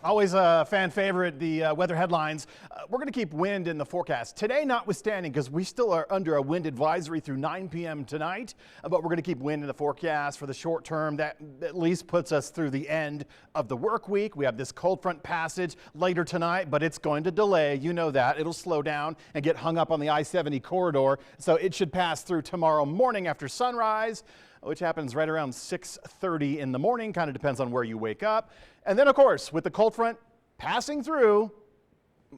Always a fan favorite, the weather headlines. We're going to keep wind in the forecast. Today notwithstanding, because we still are under a wind advisory through 9 p.m. tonight, but we're going to keep wind in the forecast for the short term. That at least puts us through the end of the work week. We have this cold front passage later tonight, but it's going to delay. You know that. It'll slow down and get hung up on the I-70 corridor, so it should pass through tomorrow morning after sunrise, which happens right around 6:30 in the morning, kind of depends on where you wake up. And then, of course, with the cold front passing through,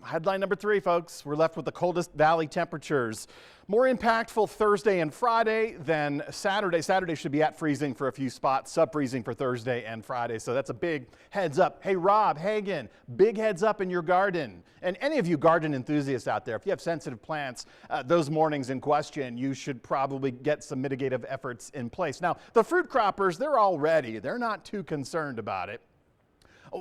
headline number 3, folks, we're left with the coldest valley temperatures. More impactful Thursday and Friday than Saturday. Saturday should be at freezing for a few spots, sub-freezing for Thursday and Friday. So that's a big heads up. Hey, Rob Hagen, big heads up in your garden. And any of you garden enthusiasts out there, if you have sensitive plants, those mornings in question, you should probably get some mitigative efforts in place. Now, the fruit croppers, they're not too concerned about it.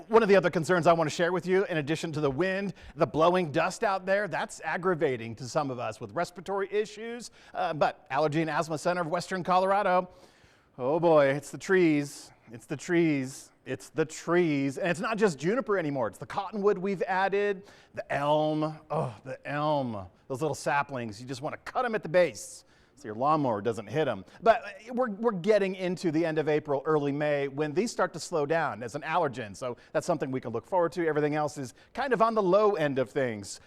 One of the other concerns I want to share with you, in addition to the wind, the blowing dust out there, that's aggravating to some of us with respiratory issues. But Allergy and Asthma Center of Western Colorado, oh boy, it's the trees, it's the trees, it's the trees. And it's not just juniper anymore, it's the cottonwood we've added, the elm, those little saplings, you just want to cut them at the base so your lawnmower doesn't hit them. But we're getting into the end of April, early May, when these start to slow down as an allergen. So that's something we can look forward to. Everything else is kind of on the low end of things.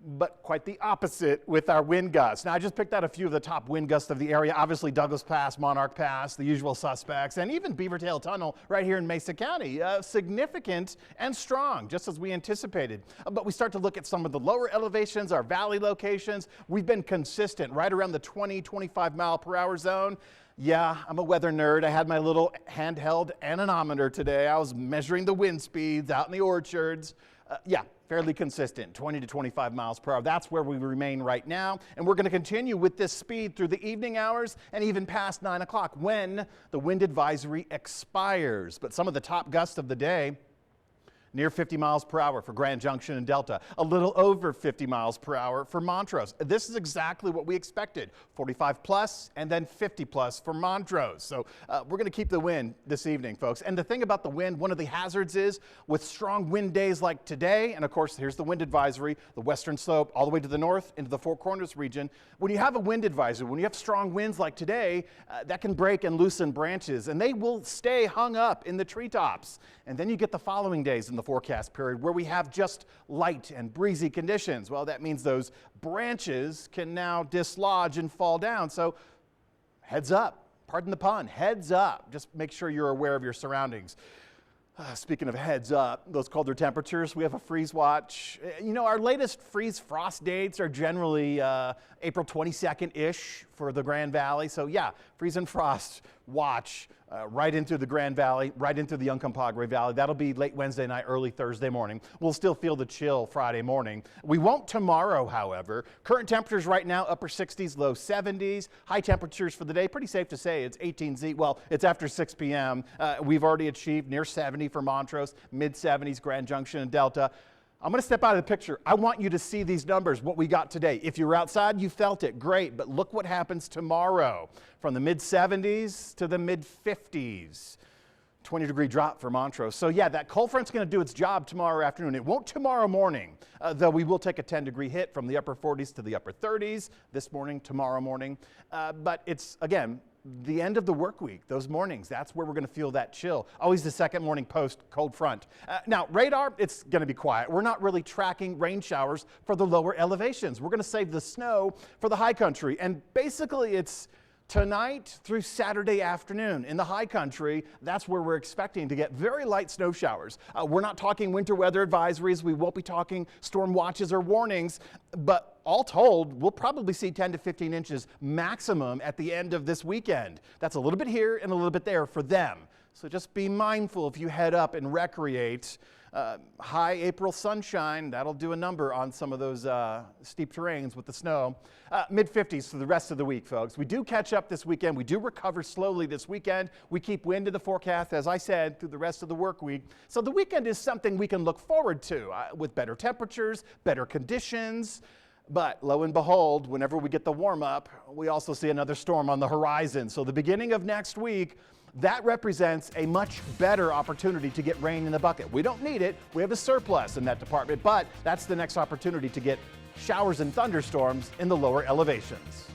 But quite the opposite with our wind gusts. Now, I just picked out a few of the top wind gusts of the area. Obviously, Douglas Pass, Monarch Pass, the usual suspects, and even Beavertail Tunnel right here in Mesa County. Significant and strong, just as we anticipated. But we start to look at some of the lower elevations, our valley locations. We've been consistent right around the 20, 25 mile per hour zone. Yeah, I'm a weather nerd. I had my little handheld anemometer today. I was measuring the wind speeds out in the orchards. Yeah, fairly consistent, 20 to 25 miles per hour. That's where we remain right now. And we're going to continue with this speed through the evening hours and even past 9 o'clock when the wind advisory expires. But some of the top gusts of the day, near 50 miles per hour for Grand Junction and Delta, a little over 50 miles per hour for Montrose. This is exactly what we expected, 45 plus and then 50 plus for Montrose. So we're going to keep the wind this evening, folks. And the thing about the wind, one of the hazards is with strong wind days like today, and of course here's the wind advisory, the western slope all the way to the north into the Four Corners region. When you have a wind advisory, when you have strong winds like today, that can break and loosen branches and they will stay hung up in the treetops. And then you get the following days in the forecast period where we have just light and breezy conditions. Well, that means those branches can now dislodge and fall down. So heads up, pardon the pun, heads up. Just make sure you're aware of your surroundings. Speaking of heads up, those colder temperatures, we have a freeze watch. You know, our latest freeze frost dates are generally April 22nd-ish for the Grand Valley. So yeah, freeze and frost watch right into the Grand Valley, right into the Uncompahgre Valley. That'll be late Wednesday night, early Thursday morning. We'll still feel the chill Friday morning. We won't tomorrow, however. Current temperatures right now, upper 60s, low 70s. High temperatures for the day, pretty safe to say it's 18Z. Well, it's after 6 p.m. We've already achieved near 70 for Montrose, mid 70s, Grand Junction and Delta. I'm going to step out of the picture. I want you to see these numbers, what we got today. If you were outside, you felt it, great. But look what happens tomorrow. From the mid 70s to the mid 50s. 20-degree drop for Montrose. So yeah, that cold front's going to do its job tomorrow afternoon. It won't tomorrow morning, though we will take a 10-degree hit from the upper 40s to the upper 30s this morning, tomorrow morning. But it's, again, the end of the work week, those mornings, that's where we're going to feel that chill. Always the second morning post cold front. Now, radar, it's going to be quiet. We're not really tracking rain showers for the lower elevations. We're going to save the snow for the high country. And basically, it's tonight through Saturday afternoon. In the high country, that's where we're expecting to get very light snow showers. We're not talking winter weather advisories. We won't be talking storm watches or warnings, but all told, we'll probably see 10 to 15 inches maximum at the end of this weekend. That's a little bit here and a little bit there for them. So just be mindful if you head up and recreate. High April sunshine, that'll do a number on some of those steep terrains with the snow. Mid-50s for the rest of the week, folks. We do catch up this weekend. We do recover slowly this weekend. We keep wind in the forecast, as I said, through the rest of the work week. So the weekend is something we can look forward to with better temperatures, better conditions. But lo and behold, whenever we get the warm up, we also see another storm on the horizon. So the beginning of next week, that represents a much better opportunity to get rain in the bucket. We don't need it. We have a surplus in that department, but that's the next opportunity to get showers and thunderstorms in the lower elevations.